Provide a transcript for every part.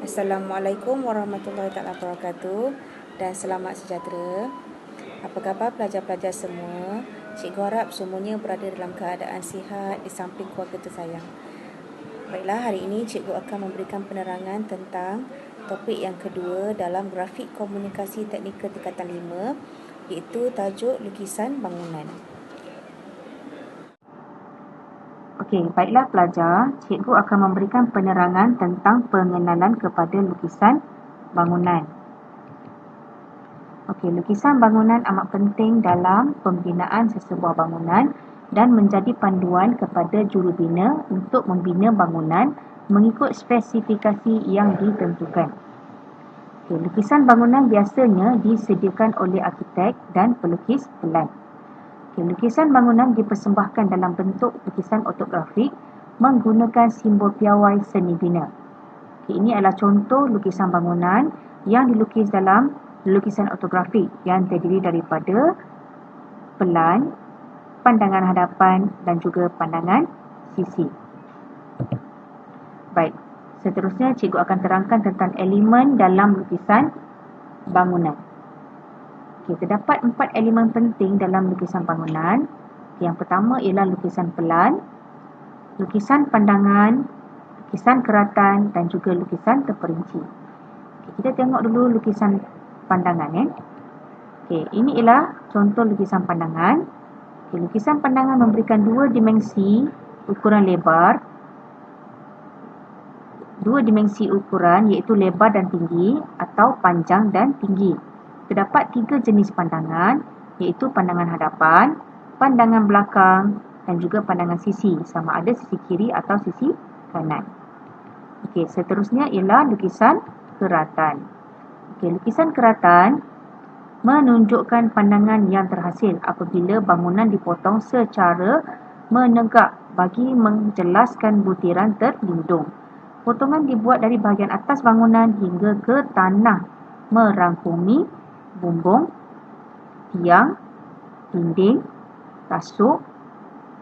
Assalamualaikum warahmatullahi wabarakatuh dan selamat sejahtera. Apa khabar pelajar-pelajar semua? Cikgu harap semuanya berada dalam keadaan sihat di samping keluarga tersayang. Baiklah, hari ini cikgu akan memberikan penerangan tentang topik yang kedua dalam grafik komunikasi teknikal tingkatan 5, iaitu tajuk lukisan bangunan. Okey, baiklah pelajar, cikgu akan memberikan penerangan tentang pengenalan kepada lukisan bangunan. Okey, lukisan bangunan amat penting dalam pembinaan sesebuah bangunan dan menjadi panduan kepada jurubina untuk membina bangunan mengikut spesifikasi yang ditentukan. Okey, lukisan bangunan biasanya disediakan oleh arkitek dan pelukis pelan. Okey, lukisan bangunan dipersembahkan dalam bentuk lukisan ortografik menggunakan simbol piawai seni bina. Okey, ini adalah contoh lukisan bangunan yang dilukis dalam lukisan ortografik yang terdiri daripada pelan, pandangan hadapan dan juga pandangan sisi. Baik, seterusnya cikgu akan terangkan tentang elemen dalam lukisan bangunan. Okey, terdapat 4 elemen penting dalam lukisan bangunan. Yang pertama ialah lukisan pelan, lukisan pandangan, lukisan keratan dan juga lukisan terperinci. Okey, kita tengok dulu lukisan pandangan. Okey, ini ialah contoh lukisan pandangan. Okey, lukisan pandangan memberikan dua dimensi ukuran lebar, dua dimensi ukuran iaitu lebar dan tinggi atau panjang dan tinggi. Terdapat 3 jenis pandangan iaitu pandangan hadapan, pandangan belakang dan juga pandangan sisi, sama ada sisi kiri atau sisi kanan. Okey, seterusnya ialah lukisan keratan. Okey, lukisan keratan menunjukkan pandangan yang terhasil apabila bangunan dipotong secara menegak bagi menjelaskan butiran terlindung. Potongan dibuat dari bahagian atas bangunan hingga ke tanah, merangkumi bumbung, tiang, dinding, tasuk,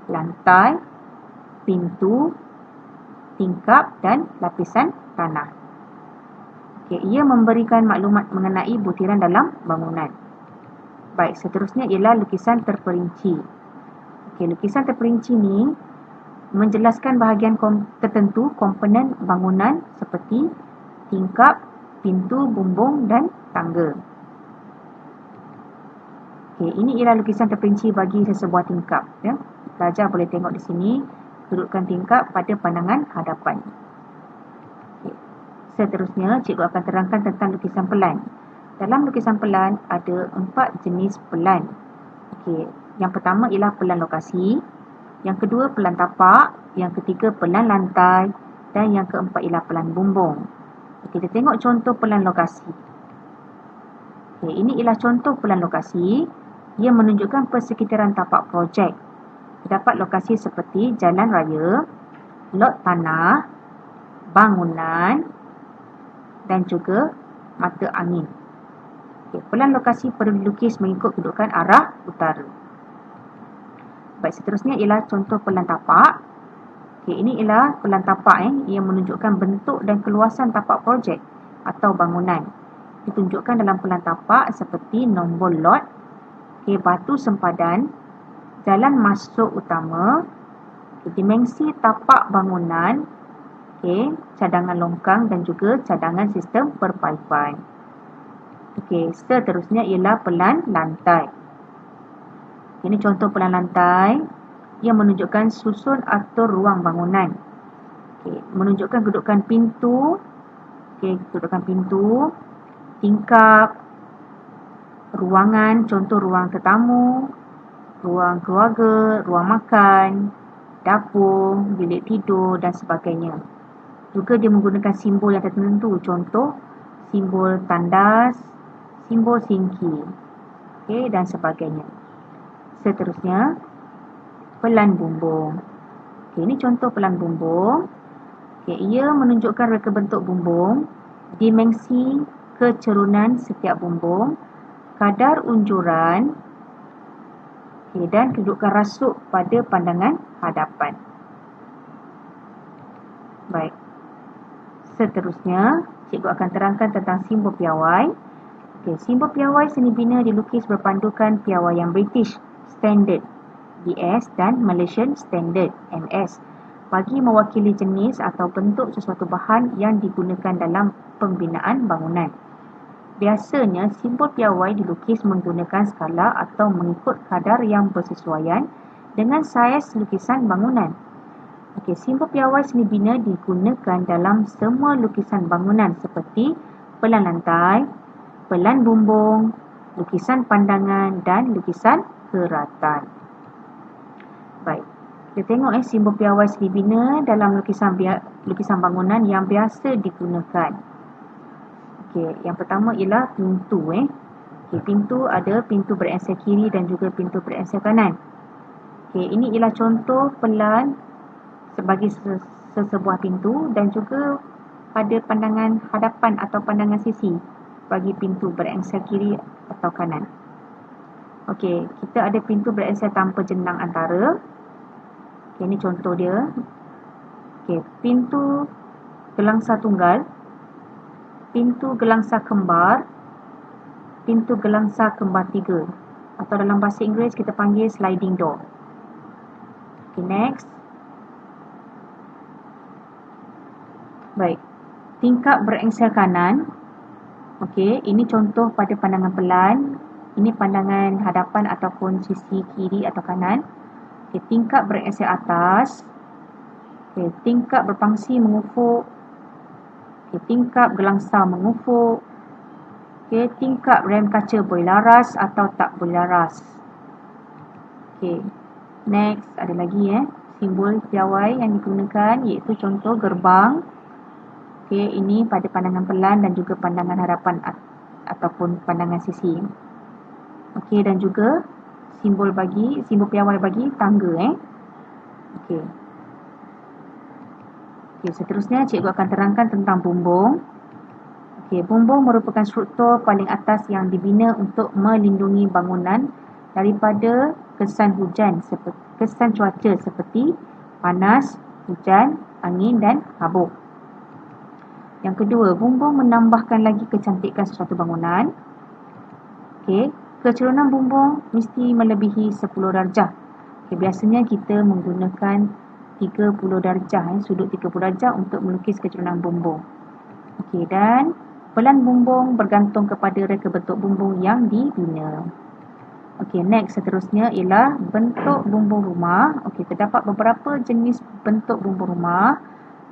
lantai, pintu, tingkap dan lapisan tanah. Okey, ia memberikan maklumat mengenai butiran dalam bangunan. Baik, seterusnya ialah lukisan terperinci. Okey, lukisan terperinci ni menjelaskan bahagian tertentu komponen bangunan seperti tingkap, pintu, bumbung dan tangga. Okey, ini ialah lukisan terperinci bagi sesebuah tingkap. Ya. Pelajar boleh tengok di sini kedudukan tingkap pada pandangan hadapan. Seterusnya, cikgu akan terangkan tentang lukisan pelan. Dalam lukisan pelan, ada 4 jenis pelan. Okey, yang pertama ialah pelan lokasi, yang kedua pelan tapak, yang ketiga pelan lantai dan yang keempat ialah pelan bumbung. Okey, kita tengok contoh pelan lokasi. Okey, ini ialah contoh pelan lokasi. Ia menunjukkan persekitaran tapak projek. Terdapat lokasi seperti jalan raya, lot tanah, bangunan dan juga mata angin. Okay, pelan lokasi perlu dilukis mengikut kedudukan arah utara. Baik, seterusnya ialah contoh pelan tapak. Okay, ini ialah pelan tapak yang menunjukkan bentuk dan keluasan tapak projek atau bangunan. Ditunjukkan dalam pelan tapak seperti nombor lot, okay, batu sempadan, jalan masuk utama, okay, dimensi tapak bangunan, okey, cadangan longkang dan juga cadangan sistem perpaipan. Okey, seterusnya ialah pelan lantai. Ini contoh pelan lantai yang menunjukkan susun atur ruang bangunan. Okey, menunjukkan kedudukan pintu, okey, kedudukan pintu, tingkap, ruangan, contoh ruang tetamu, ruang keluarga, ruang makan, dapur, bilik tidur dan sebagainya. Juga dia menggunakan simbol yang tertentu, contoh simbol tandas, simbol singki, okay, dan sebagainya. Seterusnya, pelan bumbung. Okay, ini contoh pelan bumbung. Okay, ia menunjukkan reka bentuk bumbung, dimensi kecerunan setiap bumbung, kadar unjuran, okay, dan kedudukan rasuk pada pandangan hadapan. Baik. Seterusnya, cikgu akan terangkan tentang simbol piawai. Simbol piawai seni bina dilukis berpandukan piawai yang British Standard BS dan Malaysian Standard MS bagi mewakili jenis atau bentuk sesuatu bahan yang digunakan dalam pembinaan bangunan. Biasanya, simbol piawai dilukis menggunakan skala atau mengikut kadar yang bersesuaian dengan saiz lukisan bangunan. Simbol piawai seni bina digunakan dalam semua lukisan bangunan seperti pelan lantai, pelan bumbung, lukisan pandangan dan lukisan keratan. Baik, kita tengok simbol piawai seni bina dalam lukisan bangunan yang biasa digunakan. Yang pertama ialah pintu. Pintu ada pintu berengsel kiri dan juga pintu berengsel kanan. Ini ialah contoh pelan sebagai sesebuah pintu dan juga pada pandangan hadapan atau pandangan sisi bagi pintu berengsel kiri atau kanan. Kita ada pintu berengsel tanpa jenang antara. Ini contoh dia. Pintu gelangsa tunggal, pintu gelangsa kembar, pintu gelangsa kembar tiga, atau dalam bahasa Inggeris kita panggil sliding door. Next. Baik, tingkap berengsel kanan. Ini contoh pada pandangan pelan. Ini pandangan hadapan ataupun sisi kiri atau kanan. Tingkap berengsel atas. Tingkap berpangsi mengufuk. Tingkap gelangsa mengufuk. Tingkap rem kaca boleh laras atau tak boleh laras. Next, ada lagi simbol piawai yang digunakan iaitu contoh gerbang. Ini pada pandangan pelan dan juga pandangan hadapan ataupun pandangan sisi. Dan juga simbol piawai bagi tangga. Seterusnya cikgu akan terangkan tentang bumbung. Bumbung merupakan struktur paling atas yang dibina untuk melindungi bangunan daripada kesan cuaca seperti panas, hujan, angin dan habuk. Yang kedua, bumbung menambahkan lagi kecantikan sesuatu bangunan. Kecerunan bumbung mesti melebihi 10 darjah. Biasanya kita menggunakan 30 darjah, sudut 30 darjah untuk melukis kecerunan bumbung. Dan pelan bumbung bergantung kepada reka bentuk bumbung yang dibina. Next, seterusnya ialah bentuk bumbung rumah. Terdapat beberapa jenis bentuk bumbung rumah.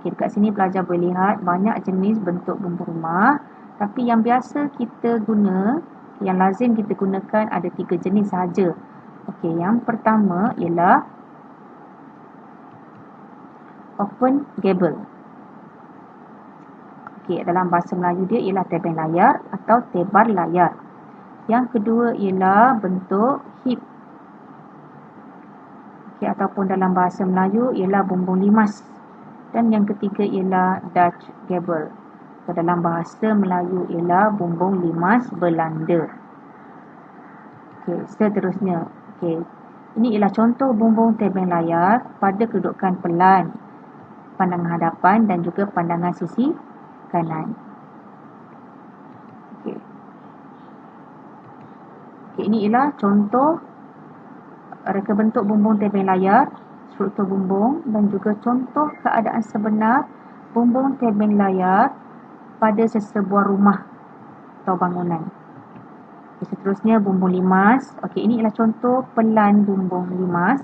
Dekat sini pelajar boleh lihat banyak jenis bentuk bumbung rumah. Tapi yang biasa kita guna, yang lazim kita gunakan ada 3 jenis sahaja. Yang pertama ialah open gable. Dalam bahasa Melayu dia ialah tebing layar atau tebar layar. Yang kedua ialah bentuk hip. Ataupun dalam bahasa Melayu ialah bumbung limas. Dan yang ketiga ialah Dutch gable. Dalam bahasa Melayu ialah bumbung limas Belanda. Seterusnya. Ini ialah contoh bumbung tebing layar pada kedudukan pelan, pandangan hadapan dan juga pandangan sisi kanan. Ini ialah contoh reka bentuk bumbung tebing layar, struktur bumbung dan juga contoh keadaan sebenar bumbung tebing layar pada sesebuah rumah atau bangunan. Seterusnya bumbung limas. Ini ialah contoh pelan bumbung limas.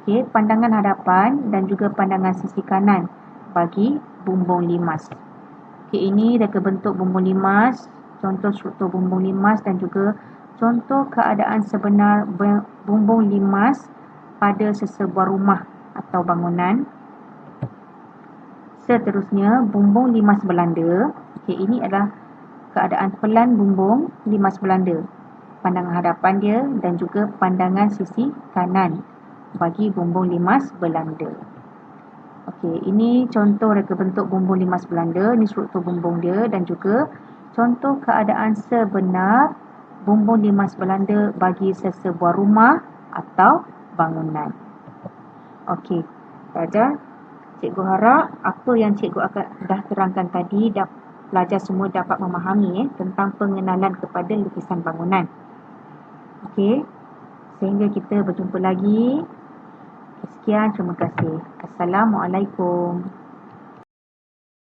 Pandangan hadapan dan juga pandangan sisi kanan bagi bumbung limas. Ini reka bentuk bumbung limas, contoh struktur bumbung limas dan juga contoh keadaan sebenar bumbung limas pada sesebuah rumah atau bangunan. Seterusnya, bumbung limas Belanda. Ini adalah keadaan pelan bumbung limas Belanda. Pandangan hadapan dia dan juga pandangan sisi kanan bagi bumbung limas Belanda. Ini contoh reka bentuk bumbung limas Belanda. Ini struktur bumbung dia dan juga contoh keadaan sebenar bumbung limas Belanda bagi sesebuah rumah atau bangunan. Pelajar, Cikgu harap apa yang cikgu dah terangkan tadi pelajar semua dapat memahami tentang pengenalan kepada lukisan bangunan. Okey, sehingga kita berjumpa lagi. Sekian, terima kasih. Assalamualaikum.